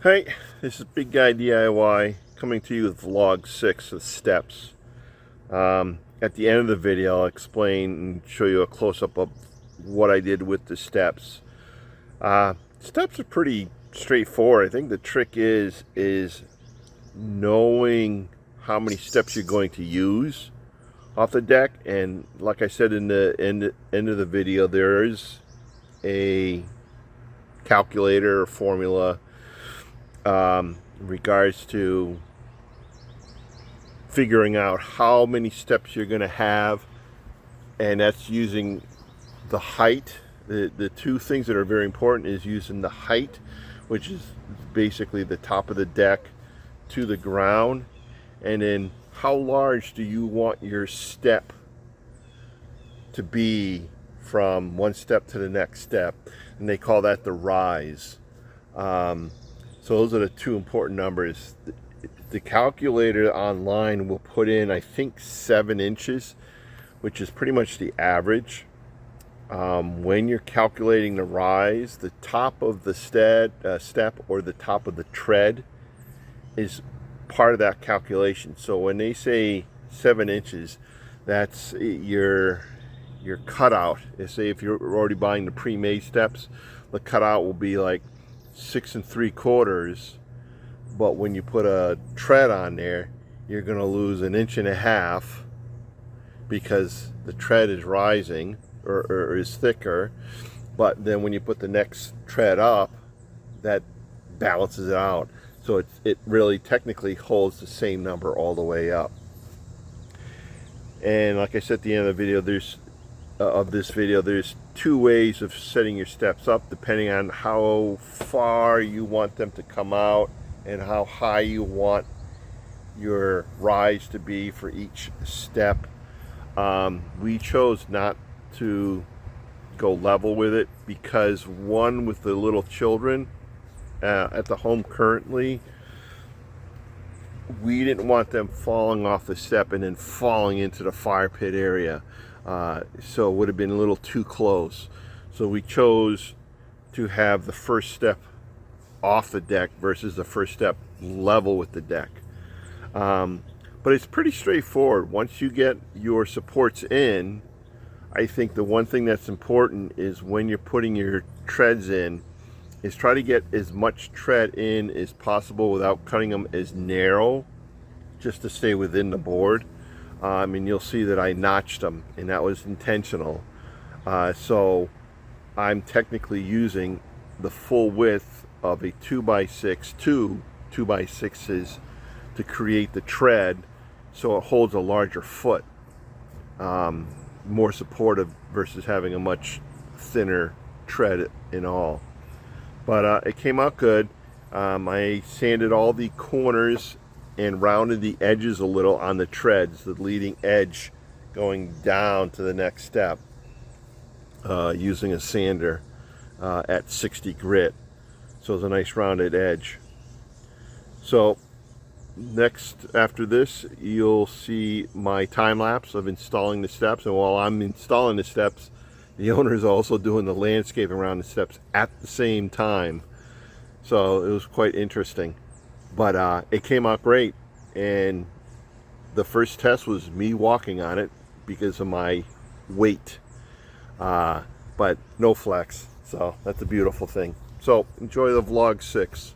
Hey, this is Big Guy DIY coming to you with vlog 6 of steps. At the end of the video, I'll explain and show you a close-up of what I did with the steps. Steps are pretty straightforward. I think the trick is knowing how many steps you're going to use off the deck. And like I said in the end of the video, there is a calculator or formula in regards to figuring out how many steps you're going to have, and that's using the height. The two things that are very important is using the height, which is basically the top of the deck to the ground, and then how large do you want your step to be from one step to the next step, and they call that the rise. So those are the two important numbers. The calculator online will put in, I think, 7 inches, which is pretty much the average. When you're calculating the rise, the top of the step or the top of the tread is part of that calculation. So when they say 7 inches, that's your cutout. Say if you're already buying the pre-made steps, the cutout will be like 6 3/4, but when you put a tread on there, you're going to lose 1.5 inches because the tread is rising or is thicker. But then when you put the next tread up, that balances it out. So it really technically holds the same number all the way up. And like I said at the end of the video, there's 2 ways of setting your steps up depending on how far you want them to come out and how high you want your rise to be for each step. We chose not to go level with it because, one, with the little children at the home currently, we didn't want them falling off the step and then falling into the fire pit area. So it would have been a little too close. So we chose to have the first step off the deck versus the first step level with the deck. But it's pretty straightforward. Once you get your supports in, I think the one thing that's important is when you're putting your treads in, is try to get as much tread in as possible without cutting them as narrow, just to stay within the board. And you'll see that I notched them, and that was intentional. So I'm technically using the full width of a 2x6, two 2x6s to create the tread, so it holds a larger foot, more supportive versus having a much thinner tread in all. But it came out good. I sanded all the corners and rounded the edges a little on the treads, the leading edge going down to the next step, using a sander at 60 grit. So it's a nice rounded edge. So next, after this, you'll see my time lapse of installing the steps, and while I'm installing the steps, the owner is also doing the landscaping around the steps at the same time. So it was quite interesting. But it came out great, and the first test was me walking on it because of my weight, but no flex, so that's a beautiful thing. So enjoy the vlog 6.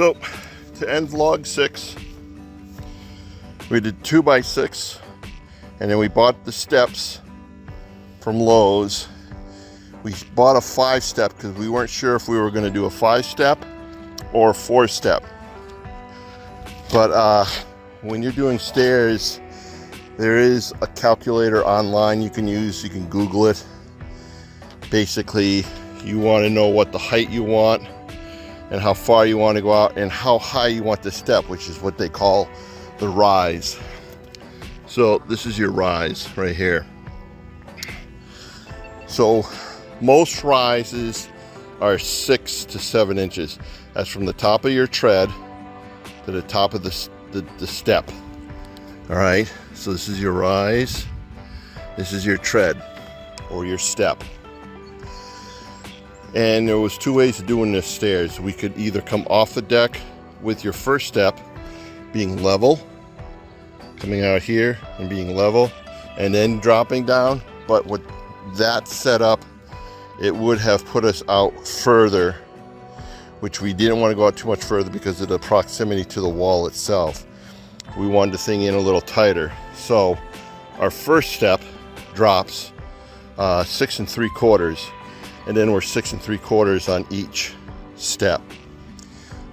So to end vlog 6, we did 2x6, and then we bought the steps from Lowe's. We bought a 5-step because we weren't sure if we were going to do a 5-step or a 4-step. But when you're doing stairs, there is a calculator online you can use. You can Google it. Basically, you want to know what the height you want and how far you want to go out and how high you want the step, which is what they call the rise. So this is your rise right here. So most rises are 6 to 7 inches. That's from the top of your tread to the top of the step. All right, so this is your rise. This is your tread or your step. And there was 2 ways of doing this stairs. We could either come off the deck with your first step being level, coming out here and being level, and then dropping down. But with that setup, it would have put us out further, which we didn't want to go out too much further because of the proximity to the wall itself. We wanted the thing in a little tighter. So our first step drops 6 3/4, and then we're 6 3/4 on each step.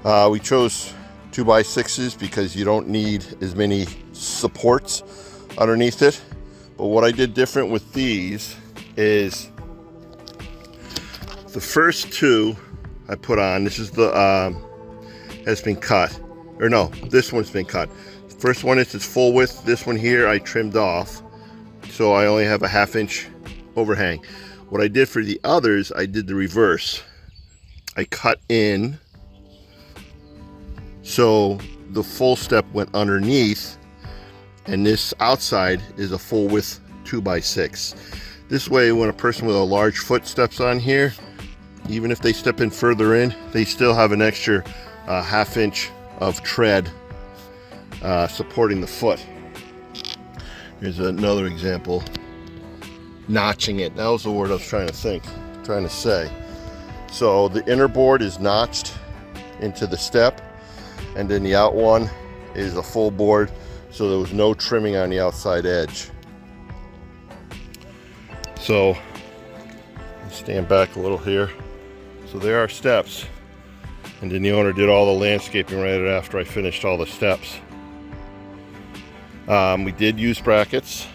We chose 2x6s because you don't need as many supports underneath it. But what I did different with these is the first 2 I put on, this is the has been cut, or no, this one's been cut. First one is its full width. This one here I trimmed off, so I only have a 1/2 inch overhang. What I did for the others, I did the reverse. I cut in so the full step went underneath, and this outside is a full width 2x6. This way, when a person with a large foot steps on here, even if they step in further in, they still have an extra 1/2 inch of tread supporting the foot. Here's another example. Notching it. That was the word I was trying to say. So the inner board is notched into the step, and then the out one is a full board, so there was no trimming on the outside edge. So stand back a little here. So there are steps, and then the owner did all the landscaping right after I finished all the steps. We did use brackets,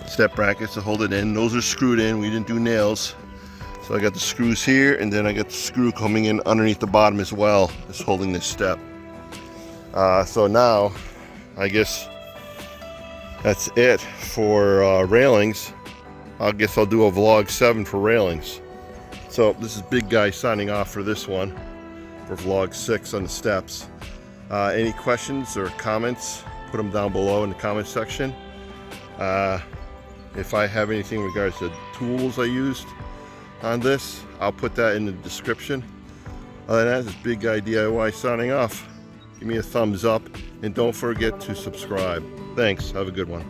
step brackets to hold it in. Those are screwed in. We didn't do nails. So I got the screws here, and then I got the screw coming in underneath the bottom as well, just holding this step. So now, I guess that's it for railings. I guess I'll do a vlog 7 for railings. So this is Big Guy signing off for this one, for vlog 6 on the steps. Any questions or comments, put them down below in the comment section. If I have anything in regards to tools I used on this, I'll put that in the description. Other than that, this is Big Guy DIY signing off. Give me a thumbs up, and don't forget to subscribe. Thanks. Have a good one.